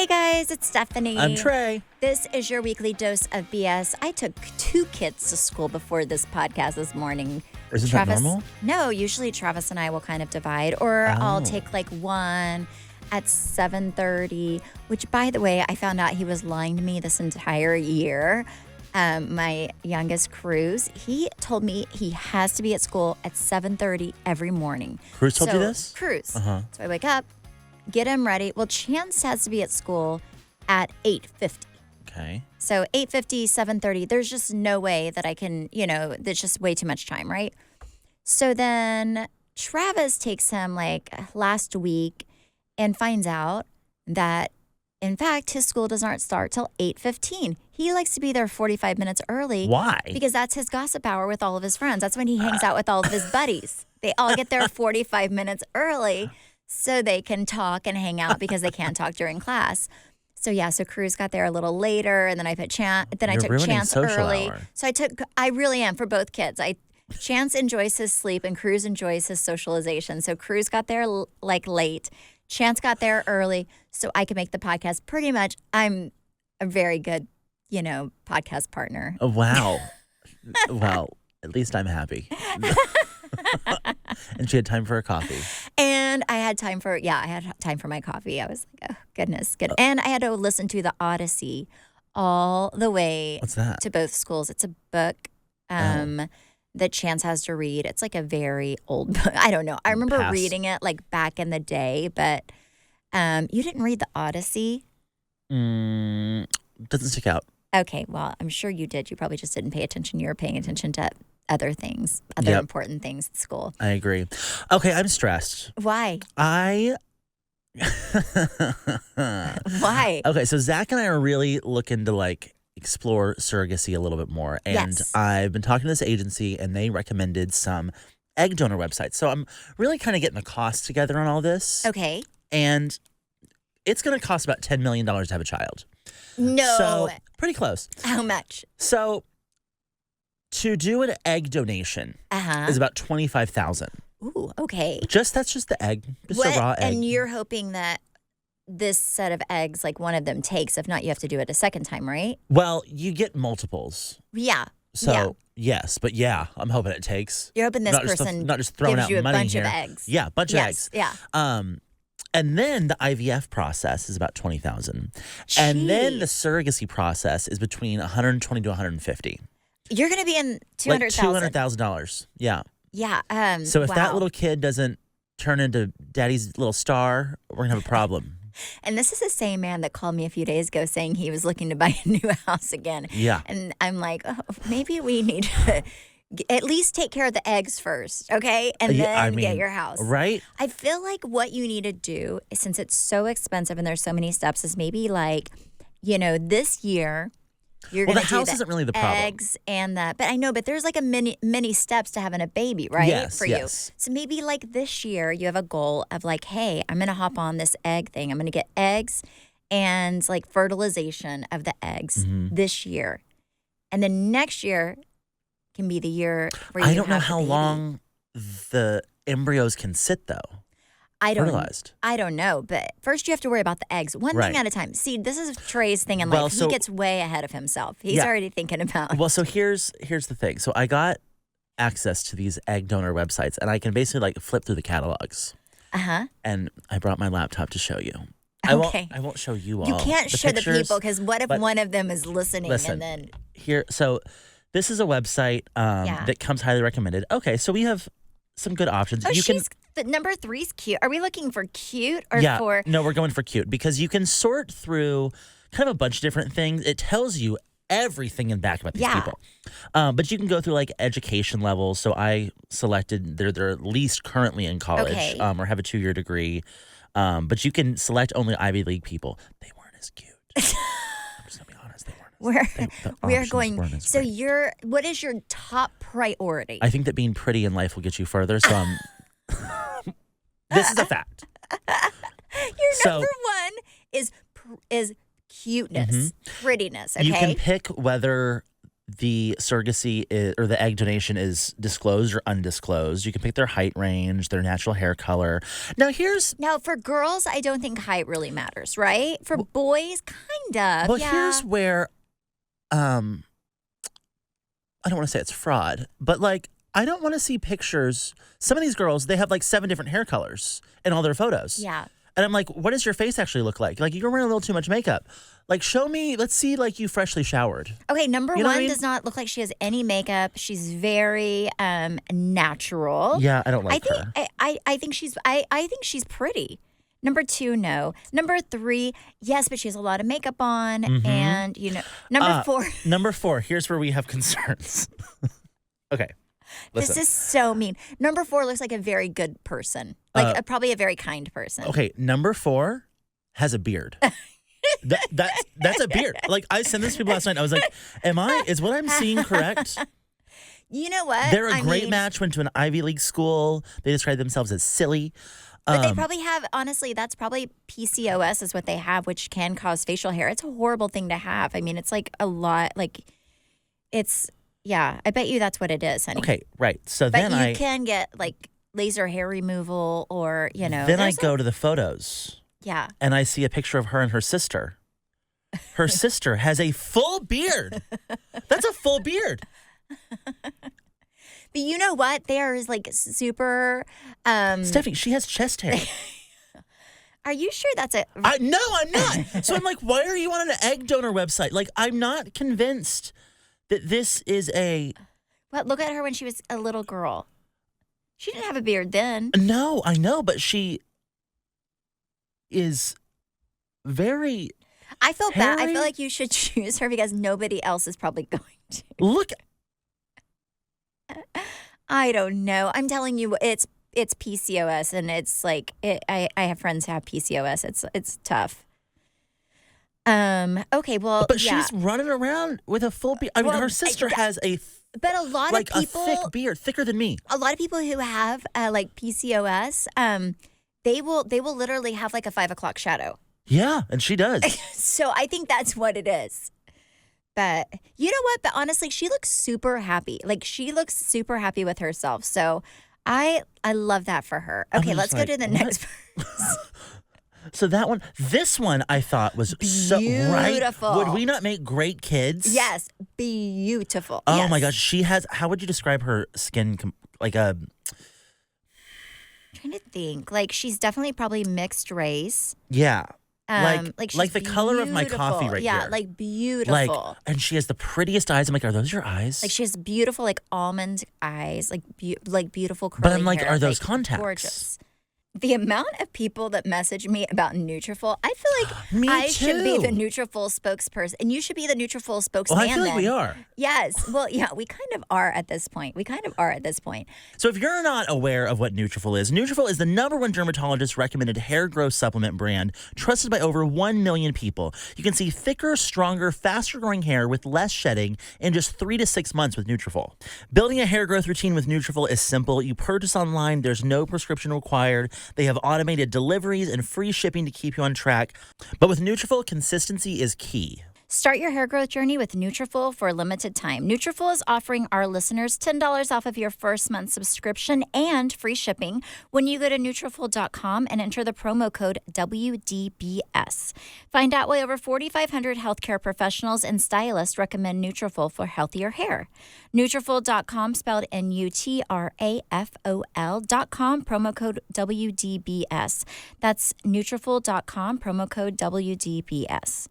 Hey guys, it's Stephanie. I'm Trey. This is your weekly dose of BS. I took 2 kids to school before this podcast this morning. Isn't that normal? No, usually Travis and I will kind of divide, or I'll take like one at 7:30, which, by the way, I found out he was lying to me this entire year. My youngest, Cruz, he told me he has to be at school at 7:30 every morning. Cruz told you this? Cruz. Uh-huh. So I wake up, get him ready. Well, Chance has to be at school at 8:50. Okay. So 8:50, 7:30, there's just no way that I can, there's just way too much time, right? So then Travis takes him like last week and finds out that, in fact, his school does not start till 8:15. He likes to be there 45 minutes early. Why? Because that's his gossip hour with all of his friends. That's when he hangs out with all of his buddies. They all get there 45 minutes early so they can talk and hang out because they can't talk during class. So Cruz got there a little later, and then I took Chance early. Hour. So I really am for both kids. Chance enjoys his sleep and Cruz enjoys his socialization. So Cruz got there like late. Chance got there early so I could make the podcast. Pretty much, I'm a very good, podcast partner. Oh, wow. Well, at least I'm happy. And she had time for a coffee. And I had time for my coffee. I was like, oh, goodness, good. And I had to listen to the Odyssey all the way What's that? to both schools. It's a book that Chance has to read. It's like a very old book. I don't know. I remember reading it like back in the day, but you didn't read the Odyssey? Doesn't stick out. Okay, well, I'm sure you did. You probably just didn't pay attention. You were paying attention to other things, other important things at school. I agree. Okay, I'm stressed. Why? Why? Okay, so Zach and I are really looking to explore surrogacy a little bit more. And Yes. I've been talking to this agency and they recommended some egg donor websites. So I'm really kind of getting the cost together on all this. Okay. And it's going to cost about $10 million to have a child. No. So pretty close. How much? So to do an egg donation is about $25,000. Ooh, okay. That's just the egg, just a raw egg. And you're hoping that this set of eggs, like one of them takes. If not, you have to do it a second time, right? Well, you get multiples. Yeah. So yes, but I'm hoping it takes. You're hoping this not person not just throwing gives out you a money bunch here. of eggs. Yeah, a bunch of eggs. Yeah. And then the IVF process is about $20,000, and then the surrogacy process is between $120 to $150. You're going to be in $200,000. $200,000. Yeah. Yeah. So if that little kid doesn't turn into daddy's little star, we're going to have a problem. And this is the same man that called me a few days ago saying he was looking to buy a new house again. Yeah. And I'm like, maybe we need to at least take care of the eggs first, okay? And then get your house. Right? I feel like what you need to do, since it's so expensive and there's so many steps, is maybe this year you're going to do the house isn't really the problem. Eggs and that. But I know, but there's like a many steps to having a baby, right? Yes, for you. So maybe this year you have a goal of hey, I'm going to hop on this egg thing. I'm going to get eggs and fertilization of the eggs this year. And then next year can be the year where you I don't know how long the embryos can sit though. Fertilized. I don't know, but first you have to worry about the eggs. One thing at a time. See, this is Trey's thing in life. He gets way ahead of himself. He's already thinking about. Well, so here's the thing. So I got access to these egg donor websites, and I can basically flip through the catalogs. And I brought my laptop to show you. Okay. I won't show you all. You can't show the pictures, people because what if one of them is listening listen, and then here? So this is a website that comes highly recommended. Okay, so we have some good options. The number 3's cute. Are we looking for cute or for? No, we're going for cute because you can sort through kind of a bunch of different things. It tells you everything in back about these people. But you can go through education levels. So I selected they're at least currently in college or have a 2-year degree. But you can select only Ivy League people. They weren't as cute. I'm just gonna be honest. They weren't. We're going. So what is your top priority? I think that being pretty in life will get you further. So this is a fact. Your number one is cuteness, prettiness. Okay. You can pick whether the surrogacy or the egg donation is disclosed or undisclosed. You can pick their height range, their natural hair color. Now for girls, I don't think height really matters, right? For boys, kind of. Well, yeah. here's where I don't want to say it's fraud, but like I don't want to see pictures. Some of these girls, they have like 7 different hair colors in all their photos. Yeah. And I'm like, what does your face actually look like? Like, you're wearing a little too much makeup. Like, show me, let's see, like, you freshly showered. Okay, number You know what one I mean? does not look like she has any makeup. She's very natural. Yeah, I don't like her. I think she's pretty. Number 2, no. Number 3, yes, but she has a lot of makeup on. Mm-hmm. And, number 4. Number 4, here's where we have concerns. Okay. Listen. This is so mean. Number 4 looks like a very good person. Like probably a very kind person. Okay, number 4 has a beard. That's a beard. Like, I sent this to people last night. And I was like, is what I'm seeing correct? You know what? They're a great match, went to an Ivy League school. They describe themselves as silly. But they probably have, honestly, that's probably PCOS is what they have, which can cause facial hair. It's a horrible thing to have. I mean, it's like a lot, like, yeah, I bet you that's what it is, honey. Okay, right. So but then you can get, like, laser hair removal or, Then I go to the photos. Yeah. And I see a picture of her and her sister. Her sister has a full beard. That's a full beard. But you know what? They are like super. Stephanie, she has chest hair. Are you sure that's it? No, I'm not. So I'm like, why are you on an egg donor website? Like, I'm not convinced that this is a. But look at her when she was a little girl. She didn't have a beard then. No, I know, but she is very. I feel hairy. bad. I feel like you should choose her because nobody else is probably going to. Look. I don't know. I'm telling you, it's PCOS, and it's like I have friends who have PCOS. It's tough. Okay. Well, but she's running around with a full beard. I mean, her sister has a. But a lot of people, a thick beard, thicker than me. A lot of people who have like PCOS, they will literally have like a 5 o'clock shadow. Yeah, and she does. So I think that's what it is. But you know what? But honestly, she looks super happy. Like, she looks super happy with herself. So I love that for her. Okay, let's go to the next person. So this one I thought was beautiful. So right. Would we not make great kids? Yes, beautiful. Oh yes. my gosh, she has. How would you describe her skin? Like a. I'm trying to think. Like, she's definitely probably mixed race. Yeah. Like the color of my coffee right here. Yeah, like beautiful. And she has the prettiest eyes. I'm like, are those your eyes? Like, she has beautiful, like, almond eyes, like beautiful curly But I'm like, hair, are those like, contacts? Gorgeous. The amount of people that message me about Nutrafol, I feel like Me I too. should be the Nutrafol spokesperson, and you should be the Nutrafol spokesman. Well, I feel like we are. Yes. Well, yeah, we kind of are at this point. So if you're not aware of what Nutrafol is the #1 dermatologist recommended hair growth supplement brand trusted by over 1 million people. You can see thicker, stronger, faster growing hair with less shedding in just 3 to 6 months with Nutrafol. Building a hair growth routine with Nutrafol is simple. You purchase online. There's no prescription required. They have automated deliveries and free shipping to keep you on track. But with Nutrafol, consistency is key. Start your hair growth journey with Nutrafol for a limited time. Nutrafol is offering our listeners $10 off of your first month subscription and free shipping when you go to Nutrafol.com and enter the promo code WDBS. Find out why over 4,500 healthcare professionals and stylists recommend Nutrafol for healthier hair. Nutrafol.com, spelled Nutrafol.com, promo code WDBS. That's Nutrafol.com, promo code WDBS.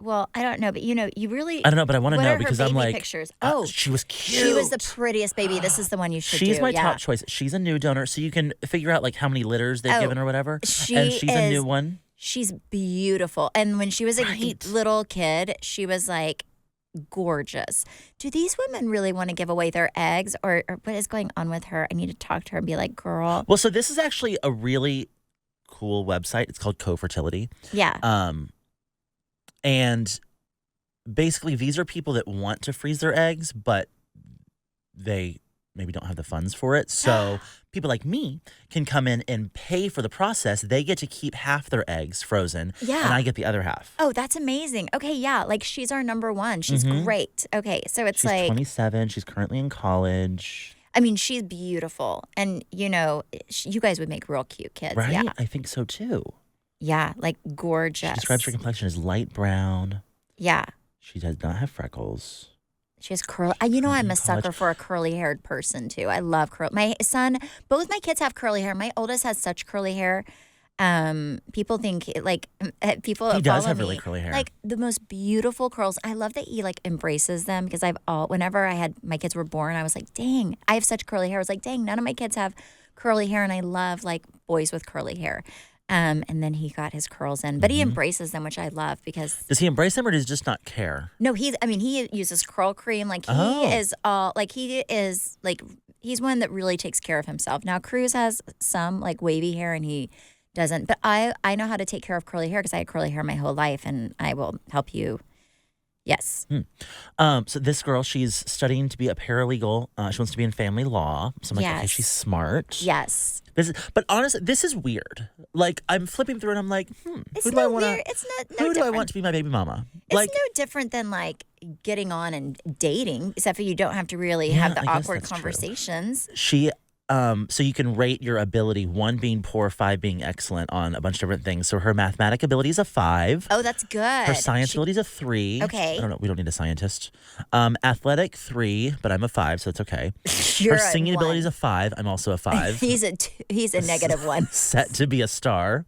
Well, I don't know, but you really. I don't know, but I want to know because I'm like, pictures. she was cute. She was the prettiest baby. This is the one you should do. She's my top choice. She's a new donor, so you can figure out like how many litters they've given or whatever. And she's a new one. She's beautiful. And when she was a little kid, she was like gorgeous. Do these women really want to give away their eggs, or what is going on with her? I need to talk to her and be like, girl. Well, so this is actually a really cool website. It's called Co-Fertility. Yeah. And basically, these are people that want to freeze their eggs, but they maybe don't have the funds for it. So people like me can come in and pay for the process. They get to keep half their eggs frozen, and I get the other half. Oh, that's amazing. Okay, yeah, like she's our number one. She's great. Okay, so it's she's 27. She's currently in college. I mean, she's beautiful, and you guys would make real cute kids, right? Yeah, I think so too. Yeah, like gorgeous. She describes her complexion as light brown. Yeah, she does not have freckles. She has curly. I'm a sucker for a curly-haired person too. I love curly. My son, both my kids have curly hair. My oldest has such curly hair. People think people. He does follow have me, really curly hair. like the most beautiful curls. I love that he like embraces them because whenever my kids were born, I was like, dang, I have such curly hair. I was like, dang, none of my kids have curly hair, and I love like boys with curly hair. And then he got his curls in, but he embraces them, which I love because. Does he embrace them or does he just not care? No, he uses curl cream. Like he's one that really takes care of himself. Now Cruz has some like wavy hair and he doesn't, but I know how to take care of curly hair because I had curly hair my whole life, and I will help you. Yes. So this girl, she's studying to be a paralegal. She wants to be in family law. So I'm like, okay, she's smart. Yes. But honestly, this is weird. Like, I'm flipping through and I'm like, It's not weird. It's no who do I want to be my baby mama? It's no different than like getting on and dating, except for you don't have to really have the awkward conversations. True. So you can rate your ability, 1 being poor, 5 being excellent on a bunch of different things. So her mathematic ability is a 5. Oh, that's good. Her science ability is a 3. Okay. I don't know. We don't need a scientist. Athletic 3, but I'm a 5, so it's okay. You're her singing ability is a 5. I'm also a 5. He's a -1. Set to be a star.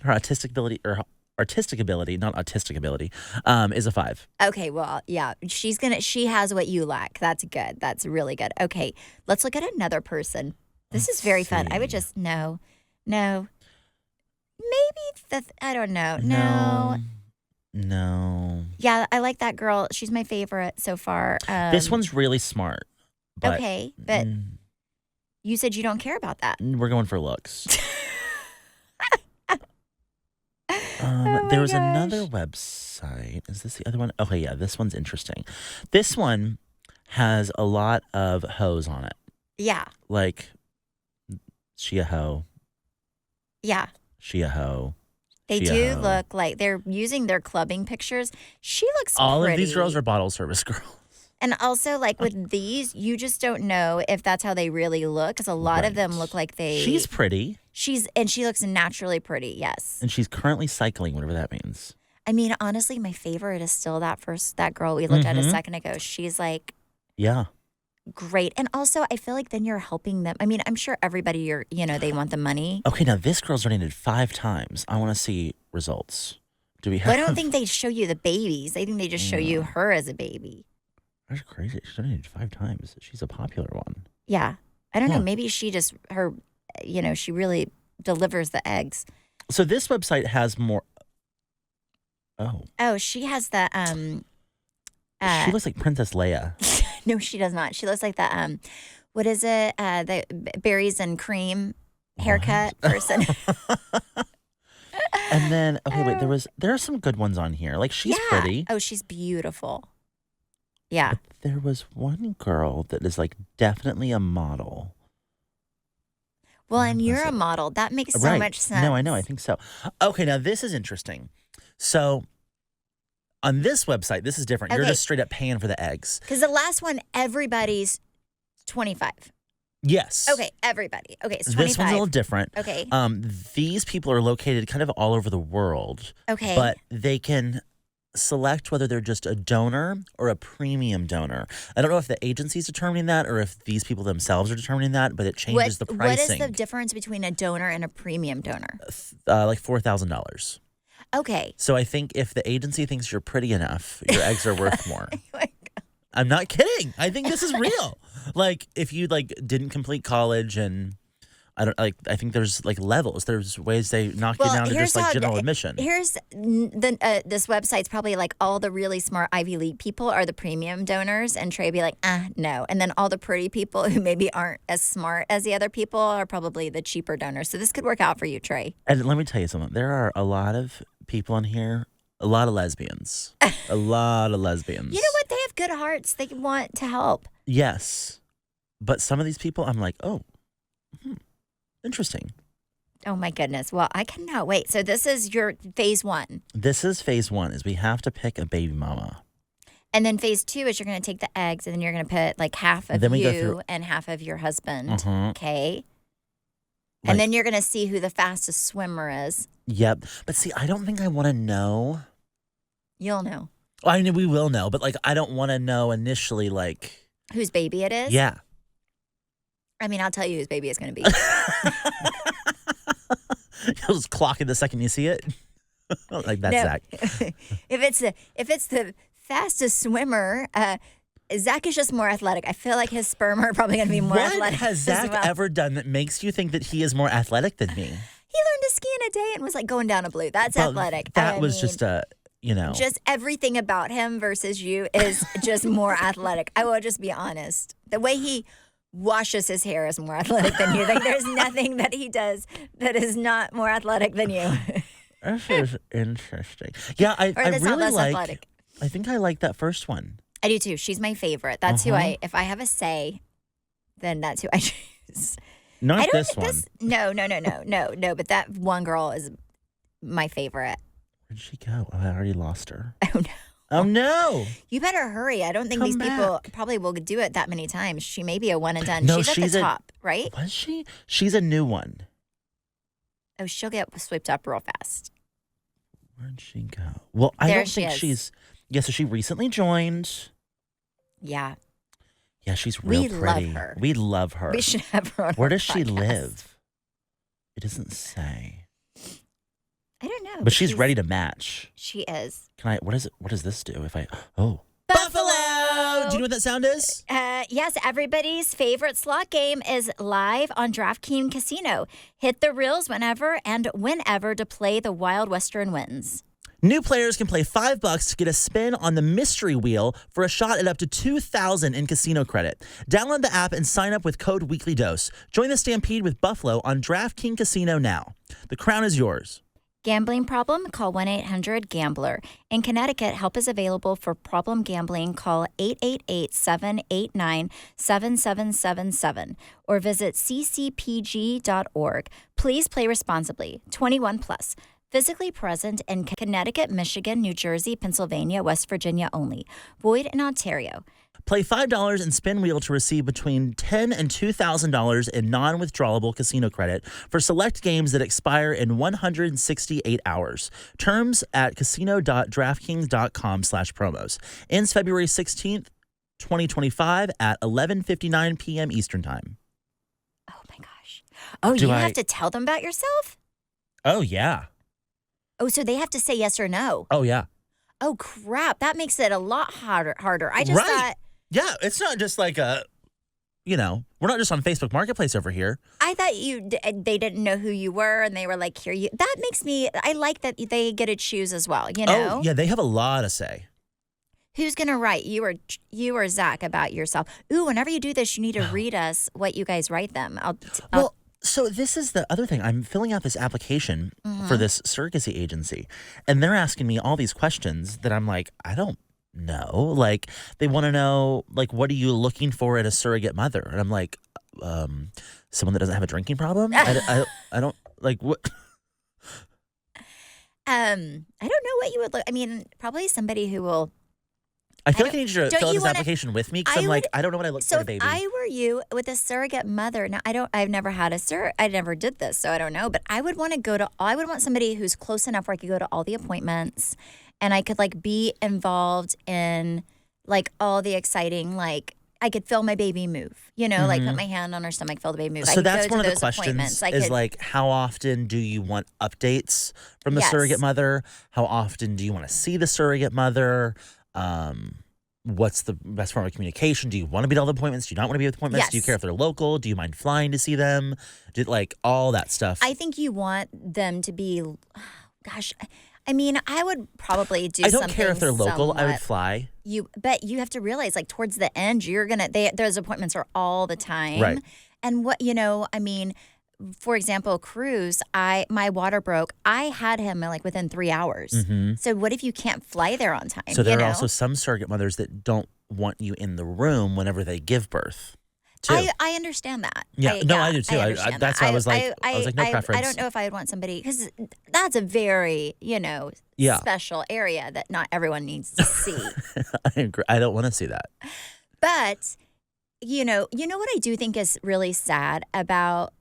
Her artistic ability, not autistic ability, is a 5. Okay, well, yeah, she has what you lack. That's good. That's really good. Okay, let's look at another person. This is very fun. I would just no, maybe I don't know. No. Yeah, I like that girl. She's my favorite so far. This one's really smart. But, okay, but you said you don't care about that. We're going for looks. There was another website. Is this the other one? Okay, yeah, this one's interesting. This one has a lot of hoes on it. Yeah. Like, she a hoe. Yeah. She a hoe. They do look like they're using their clubbing pictures. She looks all pretty. Of these girls are bottle service girls. And also, like with these, you just don't know if that's how they really look because a lot of them look like they. She's pretty. She looks naturally pretty, yes. And she's currently cycling, whatever that means. I mean, honestly, my favorite is still that girl we looked at a second ago. She's like. Yeah. Great. And also, I feel like then you're helping them. I mean, I'm sure everybody, they want the money. Okay, now this girl's donated 5 times. I want to see results. Do we have? Well, I don't think they show you the babies. I think they just show you her as a baby. That's crazy. She's donated 5 times. She's a popular one. Yeah. I don't know. Maybe she just, she really delivers the eggs. So this website has more. Oh, she has the. She looks like Princess Leia. No, she does not. She looks like the what is it? The berries and cream haircut person. And then there are some good ones on here. Like she's pretty. Oh, she's beautiful. Yeah. But there was one girl that is like definitely a model. Well, and you're a model. That makes so much sense. No, I know. I think so. Okay, now this is interesting. So on this website, this is different. Okay. You're just straight up paying for the eggs. Because the last one, everybody's 25. Yes. Okay, everybody. Okay, it's 25. This one's a little different. Okay. These people are located kind of all over the world. Okay. But they can select whether they're just a donor or a premium donor. I don't know if the agency's determining that or if these people themselves are determining that, but it changes the pricing. What is the difference between a donor and a premium donor? Like $4,000. Okay. So I think if the agency thinks you're pretty enough, your eggs are worth more. Oh my God. I'm not kidding. I think this is real. Like if you didn't complete college and I think there's levels. There's ways they knock you down to just general admission. Here's this website's probably like all the really smart Ivy League people are the premium donors, and Trey be like, no. And then all the pretty people who maybe aren't as smart as the other people are probably the cheaper donors. So this could work out for you, Trey. And let me tell you something. There are a lot of people in here, a lot of lesbians. A lot of lesbians. You know what? They have good hearts. They want to help. Yes. But some of these people, I'm like, oh, interesting. Oh, my goodness. Well, I cannot wait. So this is your phase 1. This is phase 1, is we have to pick a baby mama. And then phase 2 is you're going to take the eggs and then you're going to put like half of you and half of your husband. Okay. And then you're going to see who the fastest swimmer is. Yep. But see, I don't think I want to know. You'll know. Well, I mean, we will know, but like, I don't want to know initially, like. Whose baby it is? Yeah. I mean, I'll tell you whose baby it's going to be. You'll just clock it the second you see it. Like that's Zach. If it's the fastest swimmer, Zach is just more athletic. I feel like his sperm are probably going to be more athletic. What has Zach ever done that makes you think that he is more athletic than me? He learned to ski in a day and was like going down a blue. That's athletic. That was just just everything about him versus you is just more athletic. I will just be honest. The way he washes his hair is more athletic than you. Like there's nothing that he does that is not more athletic than you. This is interesting. Yeah, I really like. Athletic. I think I like that first one. I do too. She's my favorite. That's who if I have a say, then that's who I choose. Not this one. No. But that one girl is my favorite. Where'd she go? Oh, I already lost her. Oh, no. Oh, no. You better hurry. I don't think these people probably will do it that many times. She may be a one and done. No, she's at the top, right? Was she? She's a new one. Oh, she'll get swept up real fast. Where'd she go? Well, I don't think she's... Yeah, so she recently joined. Yeah. Yeah, she's real pretty. Love her. We love her. We should have her on Where does podcast. she live? It doesn't say. I don't know. But she's ready to match. She is. What does this do if I... Oh. Buffalo! Do you know what that sound is? Yes, everybody's favorite slot game is live on DraftKings Casino. Hit the reels whenever to play the Wild Western Winds. New players can play $5 to get a spin on the mystery wheel for a shot at up to $2,000 in casino credit. Download the app and sign up with code WeeklyDose. Join the Stampede with Buffalo on DraftKings Casino now. The crown is yours. Gambling problem? Call 1-800-GAMBLER. In Connecticut, help is available for problem gambling. Call 888-789-7777 or visit ccpg.org. Please play responsibly. 21 plus. Physically present in Connecticut, Michigan, New Jersey, Pennsylvania, West Virginia only. Void in Ontario. Play $5 and spin wheel to receive between $10,000 and $2,000 in non-withdrawable casino credit for select games that expire in 168 hours. Terms at casino.draftkings.com/promos. Ends February 16th, 2025 at 11:59 p.m. Eastern Time. Oh, my gosh. Oh, you have to tell them about yourself? Oh, yeah. Oh, so they have to say yes or no? Oh, yeah. Oh, crap. That makes it a lot harder. I just thought... Yeah, it's not just like we're not just on Facebook Marketplace over here. I thought they didn't know who you were and they were like, that makes me, I like that they get to choose as well, you know? Oh, yeah, they have a lot to say. Who's going to write you or Zach about yourself? Ooh, whenever you do this, you need to read us what you guys write them. So this is the other thing. I'm filling out this application for this surrogacy agency, and they're asking me all these questions that I'm like, I don't know. Like, they want to know, like, what are you looking for in a surrogate mother? And I'm like, someone that doesn't have a drinking problem? I don't, like, what? I don't know what you would look. I mean, probably somebody who will. I feel like I need you to fill out this application with me because I'm like, I don't know what I look for, baby. So if I were you with a surrogate mother, now I've never had I never did this, so I don't know. But I would want somebody who's close enough where I could go to all the appointments and I could like be involved in like all the exciting, like I could feel my baby move, like put my hand on her stomach, feel the baby move. So that's one of the questions is like, how often do you want updates from the surrogate mother? How often do you want to see the surrogate mother? What's the best form of communication? Do you want to be at all the appointments? Do you not want to be at the appointments? Yes. Do you care if they're local? Do you mind flying to see them? Like all that stuff. I think you want them to be, gosh, I mean, I would probably do something. I don't care if they're local. I would fly. But you have to realize, like, towards the end, those appointments are all the time. Right. And for example, cruise, my water broke. I had him like within 3 hours. Mm-hmm. So what if you can't fly there on time? So there are also some surrogate mothers that don't want you in the room whenever they give birth too. I understand that. Yeah, I do too. understand that's that. why I was like, no preference. I don't know if I would want somebody, because that's a very, special area that not everyone needs to see. I agree. I don't want to see that. But, you know what I do think is really sad about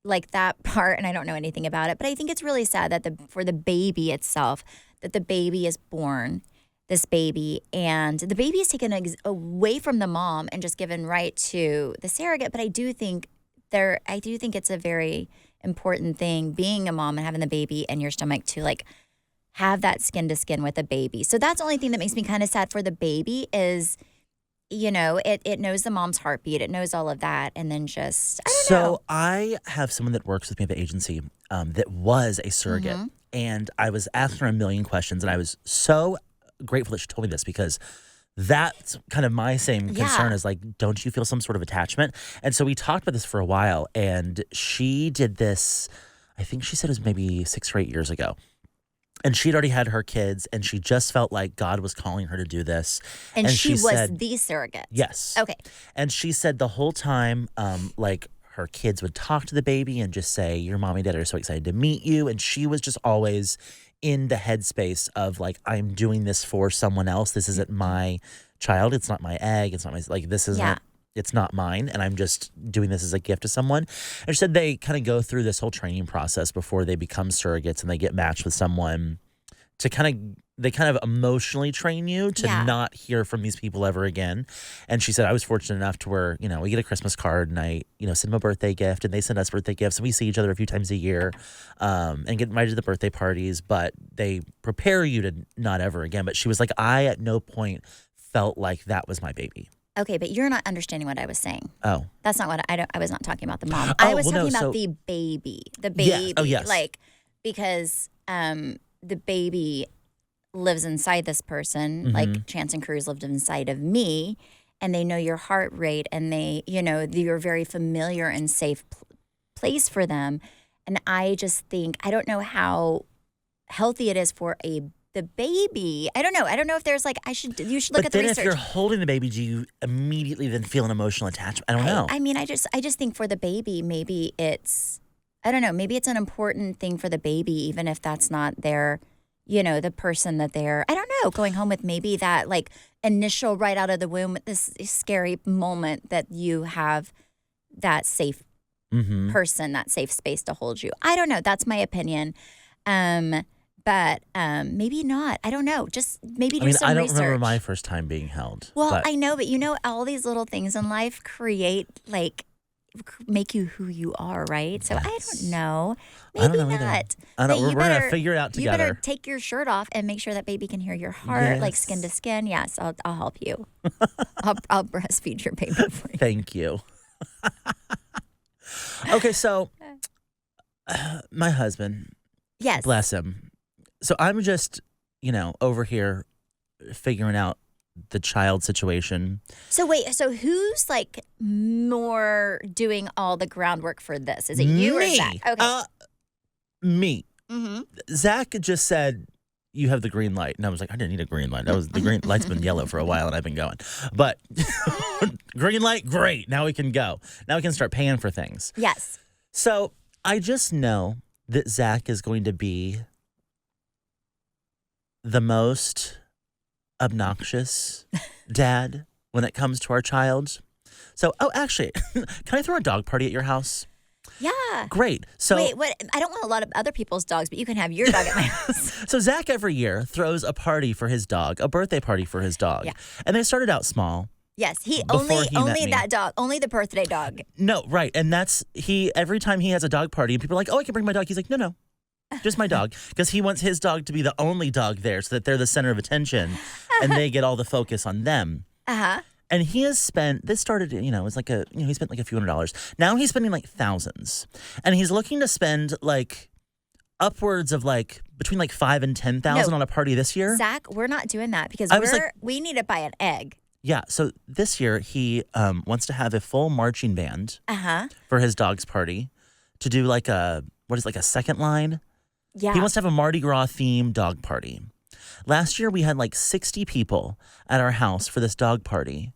like that part, and I don't know anything about it, but I think it's really sad that for the baby itself, that the baby is born, this baby, and the baby is taken away from the mom and just given right to the surrogate. But I do think it's a very important thing, being a mom and having the baby in your stomach, to like have that skin to skin with the baby. So that's the only thing that makes me kind of sad for the baby is, it knows the mom's heartbeat. It knows all of that. And then just, I don't know. So I have someone that works with me at the agency that was a surrogate. Mm-hmm. And I was asking her a million questions. And I was so grateful that she told me this, because that's kind of my same concern is like, don't you feel some sort of attachment? And so we talked about this for a while. And she did this, I think she said it was maybe 6 or 8 years ago. And she'd already had her kids, and she just felt like God was calling her to do this. And she was said, the surrogate. Yes. Okay. And she said the whole time, like her kids would talk to the baby and just say, your mommy and dad are so excited to meet you. And she was just always in the headspace of like, I'm doing this for someone else. This isn't my child. It's not my egg. It's not my, like, this isn't, it's not mine. And I'm just doing this as a gift to someone. And she said they kind of go through this whole training process before they become surrogates and they get matched with someone to they kind of emotionally train you to not hear from these people ever again. And she said, I was fortunate enough to where, we get a Christmas card and I, send them a birthday gift and they send us birthday gifts. And we see each other a few times a year and get invited to the birthday parties, but they prepare you to not ever again. But she was like, I at no point felt like that was my baby. Okay, but you're not understanding what I was saying. Oh. That's not what I was not talking about the mom. I was talking about the baby. The baby. Yes. Oh, yes. Like, because the baby lives inside this person, like Chance and Cruz lived inside of me, and they know your heart rate, and they, you're a very familiar and safe place for them. And I just think, I don't know how healthy it is for the baby. I don't know. I don't know if there's like, you should look at the research. But then if you're holding the baby, do you immediately then feel an emotional attachment? I don't know. I mean, I just think for the baby, maybe it's, I don't know, maybe it's an important thing for the baby, even if that's not their, the person that they're, I don't know, going home with. Maybe that like initial right out of the womb, this scary moment that you have that safe person, that safe space to hold you. I don't know. That's my opinion. But maybe not. I don't know. Just maybe do some research. I don't remember my first time being held. Well, I know, but all these little things in life make you who you are, right? So I don't know. Maybe not. I don't know. We're going to figure it out together. You better take your shirt off and make sure that baby can hear your heart, like skin to skin. Yes, I'll help you. I'll breastfeed your baby for you. Thank you. Okay, so my husband, yes, bless him. So I'm just, over here figuring out the child situation. So wait, so who's like more doing all the groundwork for this? Is it you or Zach? Okay. Me. Mm-hmm. Zach just said, you have the green light. And I was like, I didn't need a green light. The green light's been yellow for a while and I've been going. But green light, great. Now we can go. Now we can start paying for things. Yes. So I just know that Zach is going to be the most obnoxious dad when it comes to our child. So, actually, can I throw a dog party at your house? Yeah. Great. So wait, what? I don't want a lot of other people's dogs, but you can have your dog at my house. So Zach every year throws a party for his dog, a birthday party for his dog. Yeah. And they started out small. Yes, only that dog, only the birthday dog. No, right. And every time he has a dog party and people are like, oh, I can bring my dog. He's like, no. Just my dog, because he wants his dog to be the only dog there so that they're the center of attention and they get all the focus on them. Uh-huh. And he has spent, this started, it's like he spent like a few $100s. Now he's spending like thousands. And he's looking to spend like upwards of like between like $5,000 and $10,000 on a party this year. Zach, we're not doing that because we need to buy an egg. Yeah. So this year he wants to have a full marching band for his dog's party to do like a second line. Yeah. He wants to have a Mardi Gras themed dog party. Last year we had like 60 people at our house for this dog party.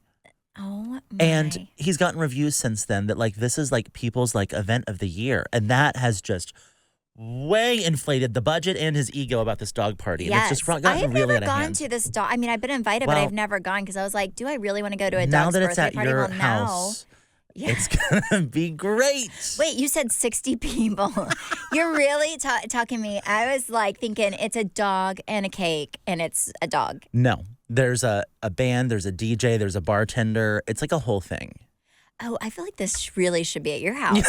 Oh my. And he's gotten reviews since then that like this is like people's like event of the year. And that has just way inflated the budget and his ego about this dog party. And Yes. it's just gotten really out of I've never gone hand. to this dog. I mean, I've been invited, but Well, I've never gone because I was like, do I really want to go to a now dog's that birthday it's at party? your Well, house, now. it's gonna be great. Wait, you said 60 people. You're really talking me. I was like thinking it's a dog and a cake and it's a dog. No. There's a band, there's a DJ, there's a bartender. It's like a whole thing. Oh, I feel like this really should be at your house.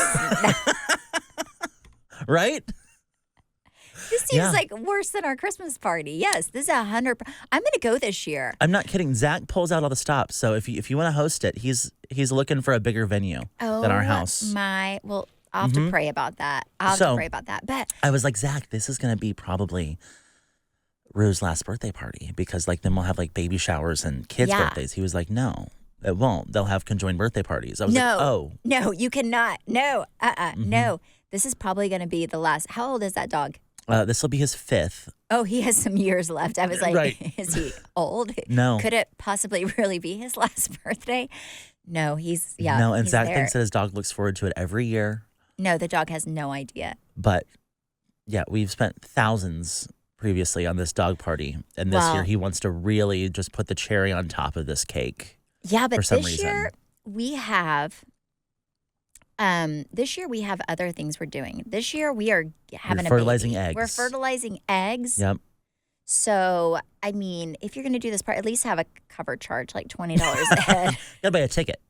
Right? This seems like worse than our Christmas party. Yes, this is 100. I'm going to go this year. I'm not kidding. Zach pulls out all the stops. So if you want to host it, he's looking for a bigger venue than our house. Well, I'll have to pray about that. I'll have to pray about that. But I was like, Zach, this is going to be probably Rue's last birthday party because like then we'll have like baby showers and kids' birthdays. He was like, no, it won't. They'll have conjoined birthday parties. I was like, oh. No, you cannot. No, no. This is probably going to be the last. How old is that dog? This will be his 5th. Oh, he has some years left. I was like, right. Is he old? No. Could it possibly really be his last birthday? No, he's, No, and he's Zach there. thinks that his dog looks forward to it every year. No, the dog has no idea. But yeah, we've spent thousands previously on this dog party. And this year he wants to really just put the cherry on top of this cake. Yeah, but for some this reason. year we have other things we're doing. This year we are having fertilizing a baby. eggs. We're fertilizing eggs. Yep. So, I mean, if you're going to do this part, at least have a cover charge, like $20 a head. Gotta buy a ticket.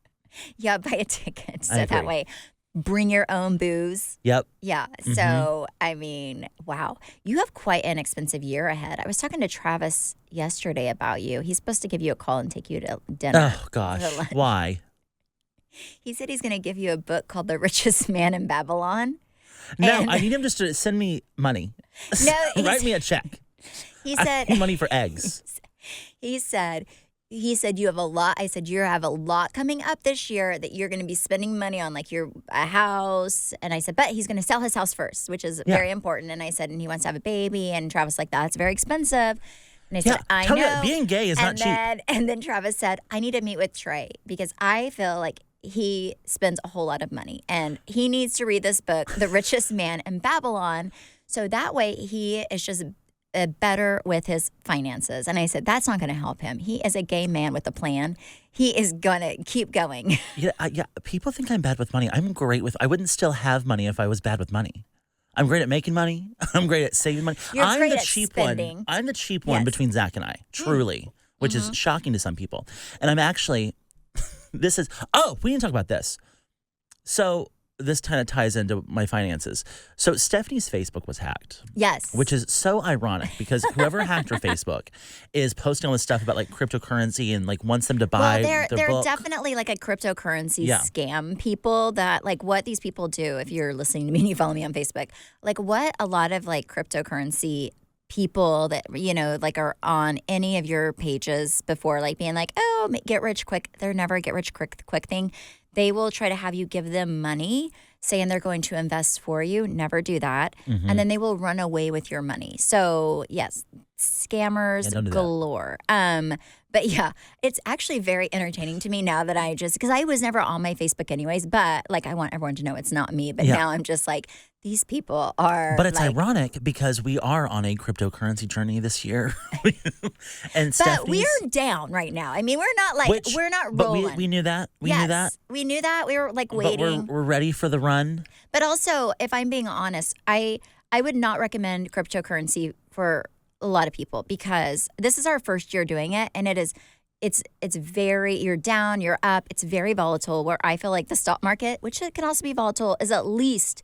Yeah, buy a ticket. So I that agree. way, bring your own booze. Yep. Yeah. So, I mean, wow. You have quite an expensive year ahead. I was talking to Travis yesterday about you. He's supposed to give you a call and take you to dinner. Oh, gosh. Why? He said he's going to give you a book called The Richest Man in Babylon. No, And- I need him just to send me money. No, Write me a check. He I said need money for eggs. He said you have a lot. I said you have a lot coming up this year that you're going to be spending money on, like a house. And I said, but he's going to sell his house first, which is very important. And I said, and he wants to have a baby. And Travis like, that's very expensive. And I said, I tell me know. that being gay is not cheap. And then Travis said, I need to meet with Trey because I feel like he spends a whole lot of money and he needs to read this book, The Richest Man in Babylon. So that way he is just better with his finances. And I said, that's not going to help him. He is a gay man with a plan. He is going to keep going. Yeah, people think I'm bad with money. I'm great with. I wouldn't still have money if I was bad with money. I'm great at making money. I'm great at saving money. You're great the at cheap spending. one. I'm the cheap one Yes. between Zach and I, truly, which is shocking to some people. And I'm actually, we didn't talk about this. So this kind of ties into my finances. So Stephanie's Facebook was hacked. Yes. Which is so ironic because whoever hacked her Facebook is posting all this stuff about like cryptocurrency and like wants them to buy Well, their they're book. definitely like a cryptocurrency scam people that like what these people do, if you're listening to me and you follow me on Facebook, like what a lot of like cryptocurrency people that, you know, like are on any of your pages before like being like, oh, get rich quick. They're never a get rich quick thing. They will try to have you give them money saying they're going to invest for you. Never do that. And then they will run away with your money. So yes, scammers don't do that. galore. But yeah, it's actually very entertaining to me now that because I was never on my Facebook anyways, but like I want everyone to know it's not me. But now I'm just like, these people are. But it's like, ironic because we are on a cryptocurrency journey this year. And But we're down right now. I mean, we're not like, we're not rolling. But we knew that. We knew that. We knew that. We were like But waiting. we're ready for the run. But also, if I'm being honest, I would not recommend cryptocurrency for a lot of people because this is our first year doing it, and it's very, you're down, you're up, it's very volatile. Where I feel like the stock market, which it can also be volatile, is at least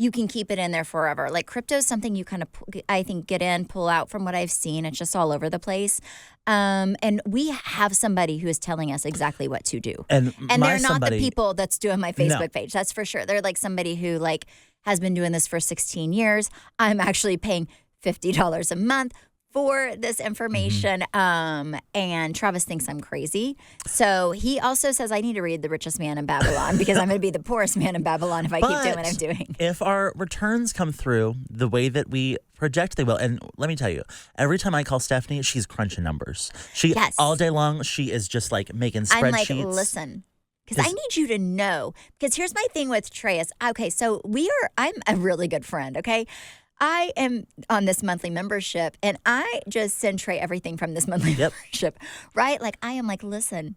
you can keep it in there forever. Like crypto is something you kind of, I think, get in, pull out from what I've seen. It's just all over the place. And we have somebody who is telling us exactly what to do. And they're not the people that's doing my Facebook page. That's for sure. They're like somebody who like has been doing this for 16 years. I'm actually paying $50 a month for this information. And Travis thinks I'm crazy. So he also says I need to read The Richest Man in Babylon because I'm going to be the poorest man in Babylon if I keep doing what I'm doing. If our returns come through the way that we project they will, and let me tell you, every time I call Stephanie, she's crunching numbers. All day long, she is just like making spreadsheets. I'm like, listen. Because I need you to know. Because here's my thing with Trey is, okay, so I'm a really good friend, okay? I am on this monthly membership, and I just send Trey everything from this monthly membership, right? Like, I am like, listen,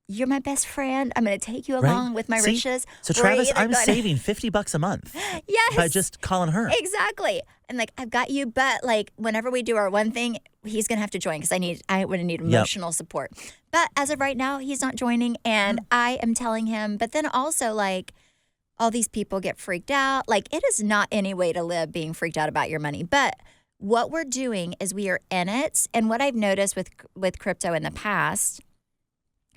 you're my best friend. I'm going to take you along with my riches. So, Travis, I'm saving $50 a month. Yes. By just calling her. Exactly. And, like, I've got you, but, like, whenever we do our one thing, he's going to have to join because I would need emotional support. But as of right now, he's not joining, and I am telling him. But then also, like, all these people get freaked out. Like, it is not any way to live being freaked out about your money. But what we're doing is we are in it. And what I've noticed with crypto in the past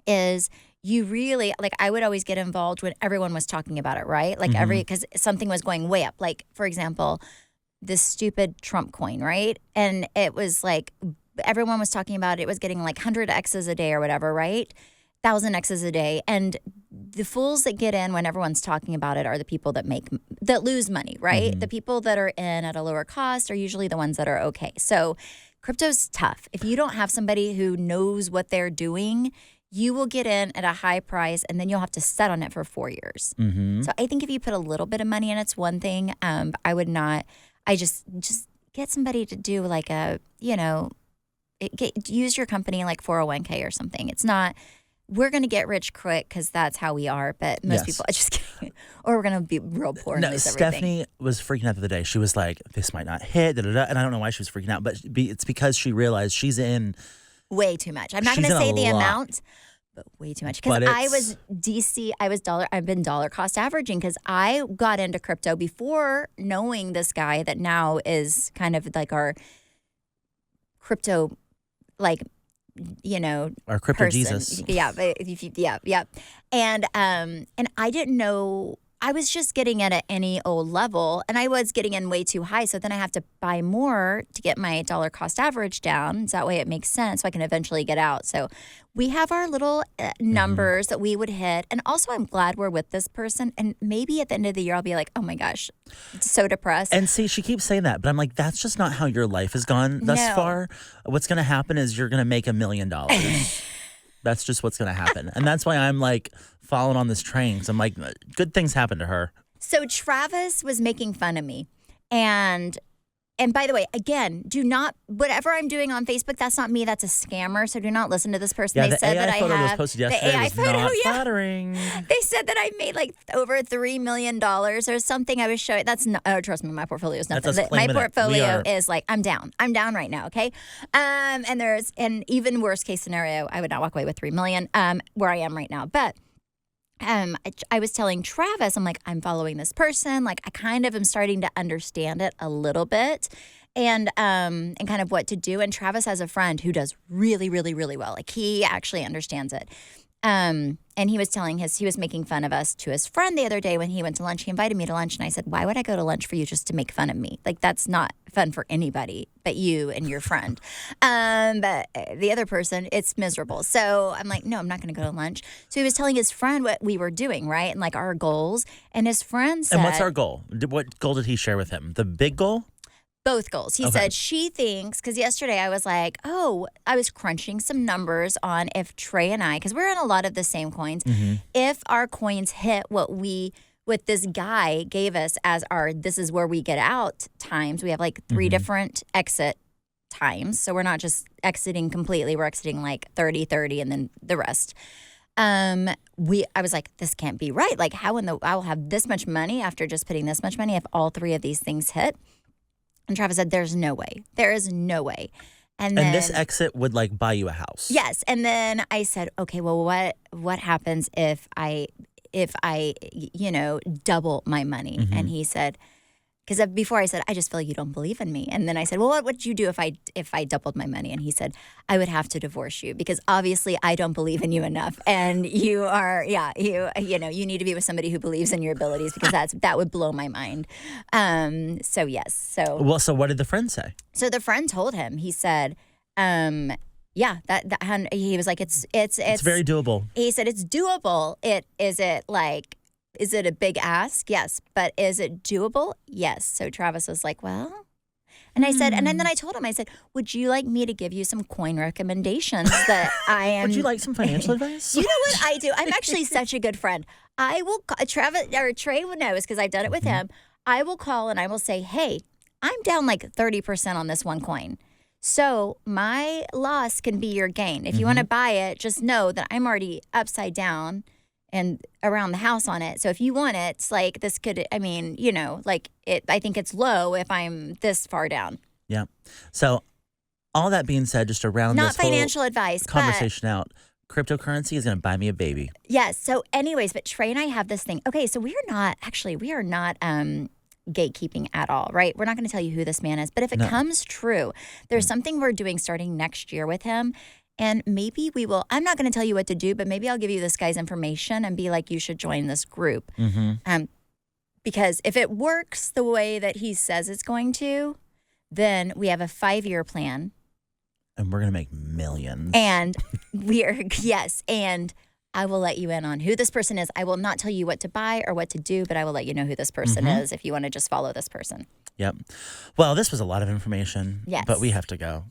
is you really, like, I would always get involved when everyone was talking about it, right? Like, because something was going way up. Like, for example, this stupid Trump coin, right? And it was like, everyone was talking about it. It was getting like 100 X's a day or whatever, right? 1,000 X's a day. And the fools that get in when everyone's talking about it are the people that lose money, right? The people that are in at a lower cost are usually the ones that are okay. So crypto's tough. If you don't have somebody who knows what they're doing, you will get in at a high price and then you'll have to set on it for 4 years. So I think if you put a little bit of money in, it's one thing. I would not, I just get somebody to do like use your company like 401k or something. It's not, we're going to get rich quick because that's how we are. But most people are just kidding. Or we're going to be real poor and lose everything. Stephanie was freaking out the other day. She was like, this might not hit, and I don't know why she was freaking out, but it's because she realized she's in way too much. I'm not going to say the amount, but way too much. Because I've been dollar cost averaging because I got into crypto before knowing this guy that now is kind of like our crypto, like, our crypto person. Jesus. Yeah. And I didn't know. I was just getting at any old level, and I was getting in way too high. So then I have to buy more to get my dollar cost average down. So that way it makes sense so I can eventually get out. So we have our little numbers that we would hit. And also I'm glad we're with this person. And maybe at the end of the year, I'll be like, oh my gosh, so depressed. And see, she keeps saying that, but I'm like, that's just not how your life has gone thus far. What's going to happen is you're going to make $1 million. That's just what's going to happen. And that's why I'm like following on this train. So I'm like, good things happen to her. So Travis was making fun of me. And by the way, again, do not, whatever I'm doing on Facebook, that's not me. That's a scammer. So do not listen to this person. Yeah, They said AI that photo I have was posted yesterday. the AI was photo. Not flattering. They said that I made like over $3 million or something. I was showing. That's not. Oh, trust me, my portfolio is nothing. My portfolio is like I'm down. I'm down right now. Okay. And even worst case scenario, I would not walk away with $3 million. Where I am right now, but. I was telling Travis, I'm like, I'm following this person. Like, I kind of am starting to understand it a little bit and kind of what to do. And Travis has a friend who does really, really, really well. Like, he actually understands it. And he was he was making fun of us to his friend the other day when he went to lunch. He invited me to lunch, and I said, why would I go to lunch for you just to make fun of me? Like, that's not fun for anybody but you and your friend. But the other person, it's miserable. So I'm like, no, I'm not going to go to lunch. So he was telling his friend what we were doing, right? And like our goals. And his friend said. And what's our goal? What goal did he share with him? The big goal? Both goals. He said she thinks, because yesterday I was like, I was crunching some numbers on if Trey and I, because we're in a lot of the same coins, if our coins hit what this guy gave us as this is where we get out times. We have like 3 different exit times. So we're not just exiting completely. We're exiting like 30, and then the rest. I was like, this can't be right. Like, how I will have this much money after just putting this much money if all 3 of these things hit? And Travis said, there's no way. There is no way. And this exit would like buy you a house. Yes. And then I said, okay, well, what happens if I double my money? And he said, Because before I said, I just feel like you don't believe in me. And then I said, well, what would you do if I doubled my money? And he said, I would have to divorce you because obviously I don't believe in you enough. And you are, you need to be with somebody who believes in your abilities because that would blow my mind. So yes. So what did the friend say? So the friend told him, he said, he was like, it's very doable. He said, it's doable. Is it a big ask? Yes. But is it doable? Yes. So Travis was like, well, and I said, and then I told him, I said, would you like me to give you some coin recommendations that I am? Would you like some financial advice? You know what I do? I'm actually such a good friend. I will, Travis or Trey knows because I've done it with him. I will call and I will say, hey, I'm down like 30% on this one coin. So my loss can be your gain. If you want to buy it, just know that I'm already upside down and around the house on it. So if you want it, like this could, I think it's low if I'm this far down. Yeah. So all that being said, just around not this financial advice, conversation out, cryptocurrency is going to buy me a baby. Yes. So anyways, but Trey and I have this thing. Okay. So we are not gatekeeping at all, right? We're not going to tell you who this man is, but if it comes true, there's something we're doing starting next year with him. And maybe we will, I'm not going to tell you what to do, but maybe I'll give you this guy's information and be like, you should join this group. Because if it works the way that he says it's going to, then we have a 5-year plan. And we're going to make millions. And and I will let you in on who this person is. I will not tell you what to buy or what to do, but I will let you know who this person is if you want to just follow this person. Yep. Well, this was a lot of information. Yes. But we have to go.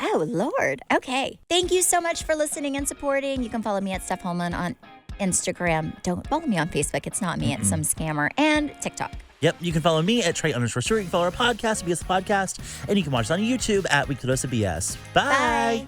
Oh, Lord. Okay. Thank you so much for listening and supporting. You can follow me at Steph Holman on Instagram. Don't follow me on Facebook. It's not me. It's some scammer. And TikTok. Yep. You can follow me at Trey_Stewart. You can follow our podcast, BS Podcast. And you can watch us on YouTube at Weekly Dose of BS. Bye. Bye.